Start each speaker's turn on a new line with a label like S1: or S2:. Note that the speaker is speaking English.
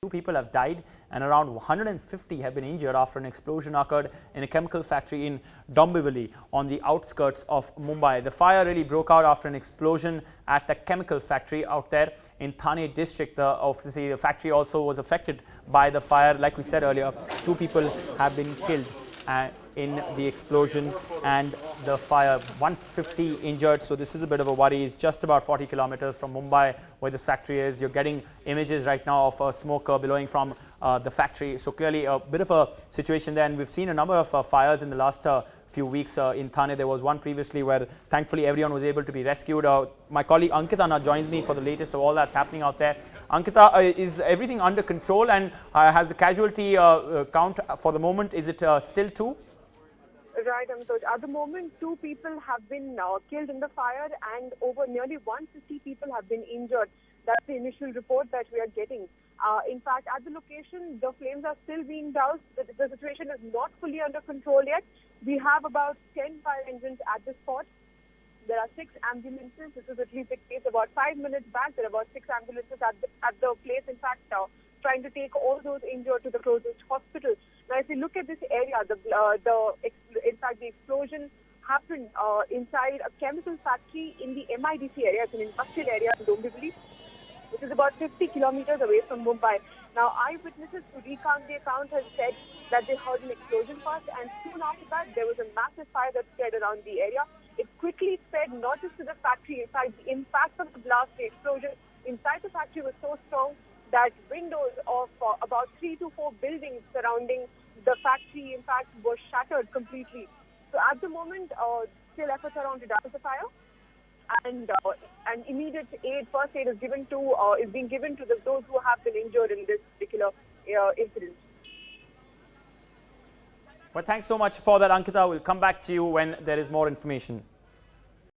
S1: 2 people have died and around 150 have been injured after an explosion occurred in a chemical factory in Dombivli on the outskirts of Mumbai. The fire really broke out after an explosion at the chemical factory out there in Thane district. The factory also was affected by the fire. Like we said earlier, 2 people have been killed in the explosion and the fire, 150 injured. So this is a bit of a worry. It's just about 40 kilometers from Mumbai where this factory is. You're getting images right now of smoke billowing from the factory. So clearly a bit of a situation there, and we've seen a number of fires in the last few weeks in Thane. There was one previously where thankfully everyone was able to be rescued. My colleague Ankita now joins me for the latest of all that's happening out there. Ankita, is everything under control, and has the casualty count for the moment, is it still 2?
S2: Right, Amtoj. At the moment, 2 people have been killed in the fire and over nearly 150 people have been injured. That's the initial report that we are getting. In fact, at the location, the flames are still being doused. The situation is not fully under control yet. We have about 10 fire engines at the spot. There are 6 ambulances. This is at least the case. About 5 minutes back, there are about 6 ambulances at the place. In fact, trying to take all those injured to the closest hospital. Now, if you look at this area, in fact, the explosion happened inside a chemical factory in the MIDC area. It's an industrial area in Dombivli, which is about 50 kilometers away from Mumbai. Now, eyewitnesses to recount the account have said that they heard an explosion first, and soon after that, there was a massive fire that spread around the area. It quickly spread not just to the factory. In fact, the impact of the blast, the explosion inside the factory was so strong that windows of about 3 to 4 buildings surrounding the factory, in fact, were shattered completely. So at the moment, still efforts are on to douse the fire, and immediate aid, first aid is being given to those who have been injured in this particular incident.
S1: Well, thanks so much for that, Ankita. We'll come back to you when there is more information.